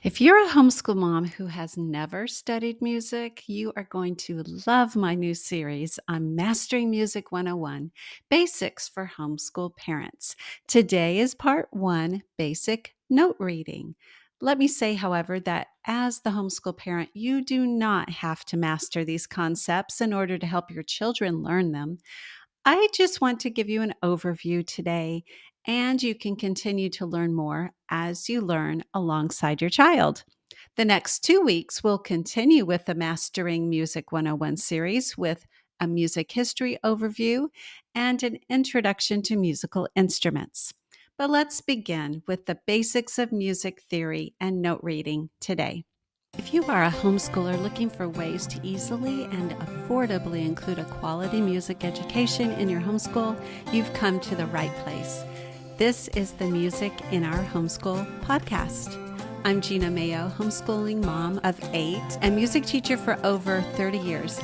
If you're a homeschool mom who has never studied music, you are going to love my new series on Mastering Music 101 Basics for Homeschool Parents. Today is part one, Basic Note Reading. Let me say, however, that as the homeschool parent, you do not have to master these concepts in order to help your children learn them. I just want to give you an overview today, and you can continue to learn more as you learn alongside your child. The next 2 weeks, we'll continue with the Mastering Music 101 series with a music history overview and an introduction to musical instruments. But let's begin with the basics of music theory and note reading today. If you are a homeschooler looking for ways to easily and affordably include a quality music education in your homeschool, you've come to the right place. This is the Music in Our Homeschool podcast. I'm Gena Mayo, homeschooling mom of 8 and music teacher for over 30 years.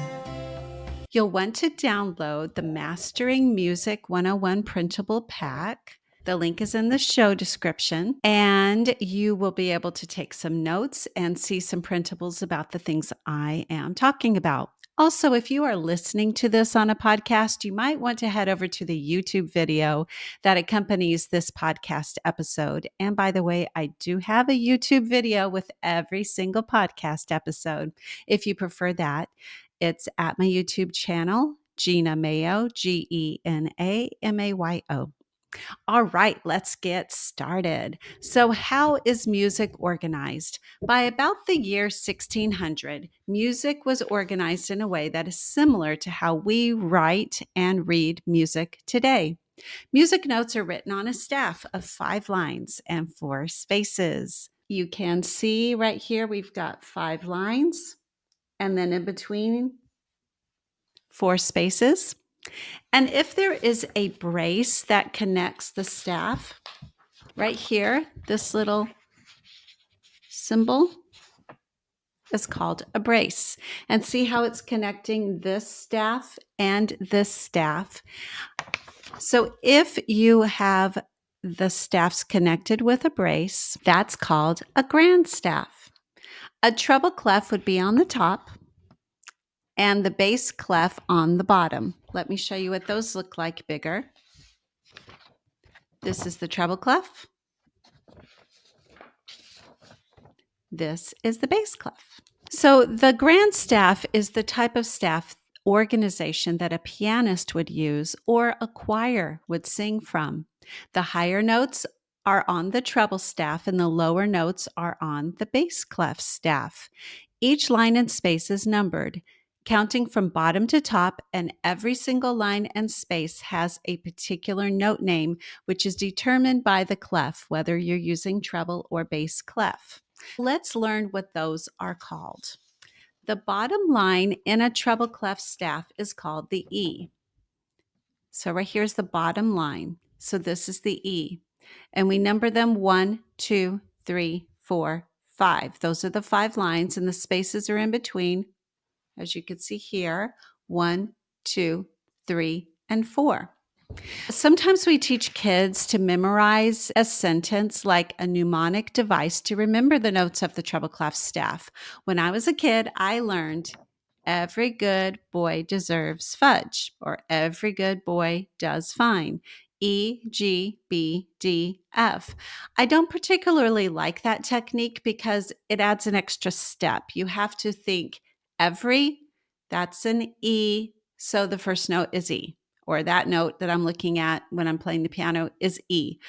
You'll want to download the Mastering Music 101 printable pack. The link is in the show description, and you will be able to take some notes and see some printables about the things I am talking about. Also, if you are listening to this on a podcast, you might want to head over to the YouTube video that accompanies this podcast episode. And by the way, I do have a YouTube video with every single podcast episode. If you prefer that, it's at my YouTube channel, Gena Mayo, Genamayo. All right, let's get started. So, how is music organized? By about the year 1600, music was organized in a way that is similar to how we write and read music today. Music notes are written on a staff of 5 lines and 4 spaces. You can see right here we've got 5 lines, and then in between 4 spaces. And if there is a brace that connects the staff, right here, this little symbol is called a brace. And see how it's connecting this staff and this staff. So if you have the staffs connected with a brace, that's called a grand staff. A treble clef would be on the top and the bass clef on the bottom. Let me show you what those look like bigger. This is the treble clef. This is the bass clef. So the grand staff is the type of staff organization that a pianist would use or a choir would sing from. The higher notes are on the treble staff and the lower notes are on the bass clef staff. Each line and space is numbered, counting from bottom to top, and every single line and space has a particular note name, which is determined by the clef, whether you're using treble or bass clef. Let's learn what those are called. The bottom line in a treble clef staff is called the E. So right here's the bottom line. So this is the E. And we number them 1, 2, 3, 4, 5. Those are the 5 lines, and the spaces are in between, as you can see here, 1, 2, 3, and 4. Sometimes we teach kids to memorize a sentence like a mnemonic device to remember the notes of the treble clef staff. When I was a kid, I learned every good boy deserves fudge, or every good boy does fine. E, G, B, D, F. I don't particularly like that technique because it adds an extra step. You have to think every, that's an E, so the first note is E, or that note that I'm looking at when I'm playing the piano is E.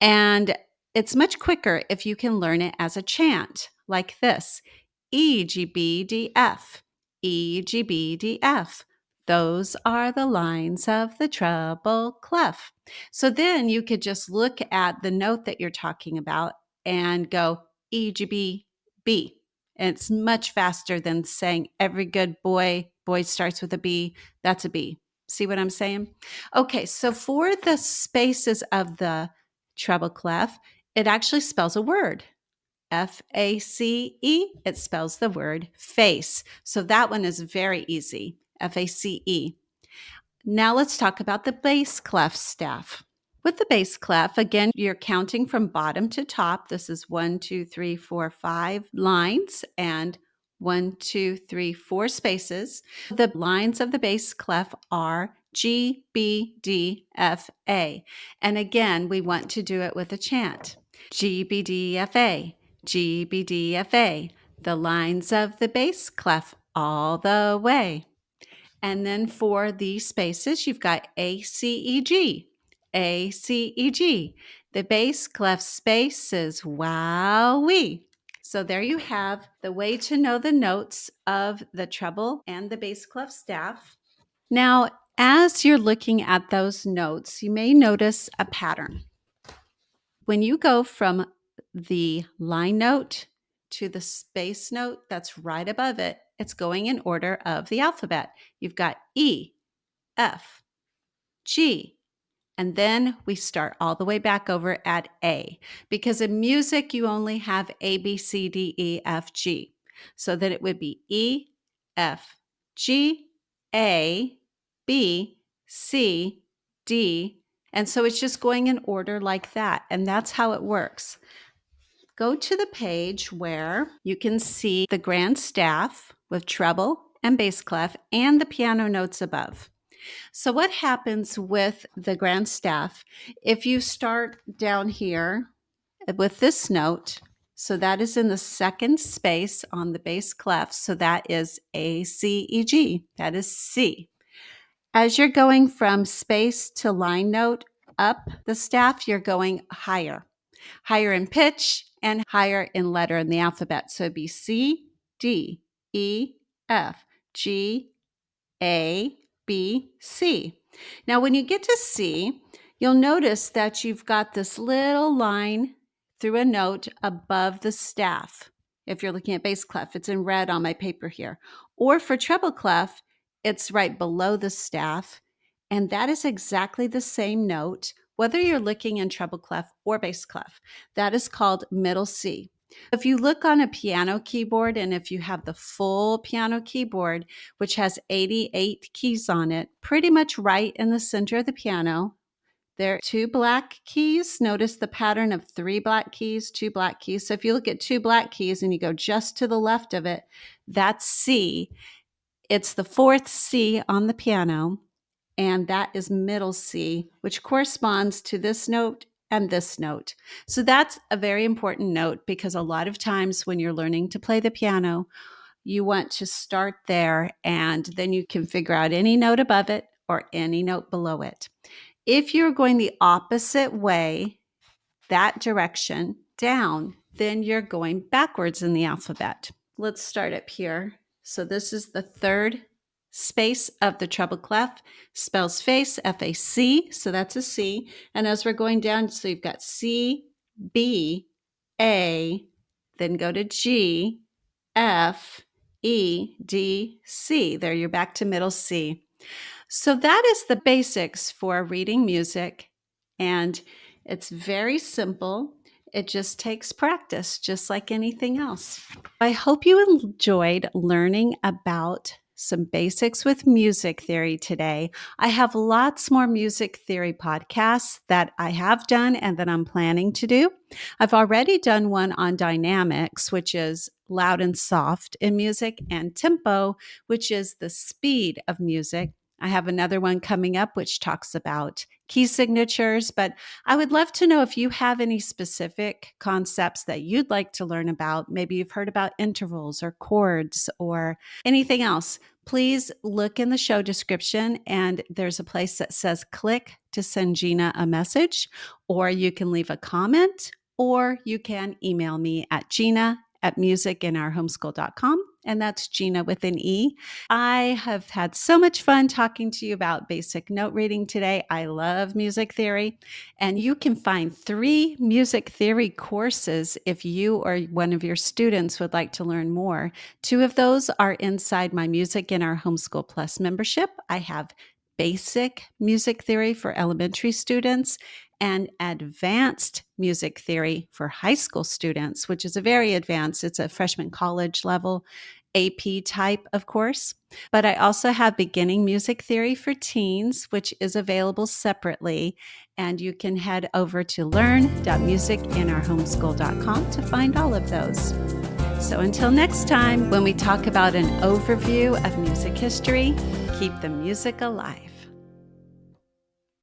And it's much quicker if you can learn it as a chant like this: E, G, B, D, F. E, G, B, D, F. Those are the lines of the treble clef. So then you could just look at the note that you're talking about and go E, G, B, B. And it's much faster than saying every good boy starts with a B. That's a B. See what I'm saying? Okay, so for the spaces of the treble clef, it actually spells a word. FACE, it spells the word face. So that one is very easy, FACE. Now let's talk about the bass clef staff. With the bass clef, again, you're counting from bottom to top. This is 1, 2, 3, 4, 5 lines and 1, 2, 3, 4 spaces. The lines of the bass clef are G, B, D, F, A. And again, we want to do it with a chant. G, B, D, F, A. G, B, D, F, A. The lines of the bass clef all the way. And then for the spaces, you've got A, C, E, G. A, C, E, G. The bass clef spaces, wowee. So there you have the way to know the notes of the treble and the bass clef staff. Now, as you're looking at those notes, you may notice a pattern. When you go from the line note to the space note that's right above it, it's going in order of the alphabet. You've got E, F, G, and then we start all the way back over at A, because in music, you only have A, B, C, D, E, F, G. So that it would be E, F, G, A, B, C, D. And so it's just going in order like that. And that's how it works. Go to the page where you can see the grand staff with treble and bass clef and the piano notes above. So what happens with the grand staff, if you start down here with this note, so that is in the second space on the bass clef, so that is A, C, E, G, that is C. As you're going from space to line note up the staff, you're going higher in pitch and higher in letter in the alphabet. So it'd be C, D, E, F, G, A, B, C. Now, when you get to C, you'll notice that you've got this little line through a note above the staff. If you're looking at bass clef, it's in red on my paper here. Or for treble clef, it's right below the staff. And that is exactly the same note, whether you're looking in treble clef or bass clef. That is called middle C. If you look on a piano keyboard, and if you have the full piano keyboard, which has 88 keys on it, pretty much right in the center of the piano, there are 2 black keys. Notice the pattern of 3 black keys, 2 black keys. So if you look at 2 black keys and you go just to the left of it, that's C. It's the 4th C on the piano, and that is middle C, which corresponds to this note and this note. So that's a very important note, because a lot of times when you're learning to play the piano, you want to start there and then you can figure out any note above it or any note below it. If you're going the opposite way, that direction down, then you're going backwards in the alphabet. Let's start up here. So this is the third space of the treble clef, spells face, F-A-C, so that's a C. And as we're going down, so you've got C, B, A, then go to G, F, E, D, C. There, you're back to middle C. So that is the basics for reading music, and it's very simple. It just takes practice, just like anything else. I hope you enjoyed learning about some basics with music theory today. I have lots more music theory podcasts that I have done and that I'm planning to do. I've already done one on dynamics, which is loud and soft in music, and tempo, which is the speed of music. I have another one coming up which talks about key signatures, but I would love to know if you have any specific concepts that you'd like to learn about. Maybe you've heard about intervals or chords or anything else. Please look in the show description, and there's a place that says click to send Gena a message, or you can leave a comment, or you can email me at gena@musicinourhomeschool.com. And that's Gena with an E. I have had so much fun talking to you about basic note reading today. I love music theory. And you can find 3 music theory courses if you or one of your students would like to learn more. 2 of those are inside my Music in Our Homeschool Plus membership. I have basic music theory for elementary students and advanced music theory for high school students, which is a very advanced, it's a freshman college level. AP type, of course. But I also have beginning music theory for teens, which is available separately. And you can head over to learn.musicinourhomeschool.com to find all of those. So until next time, when we talk about an overview of music history, keep the music alive.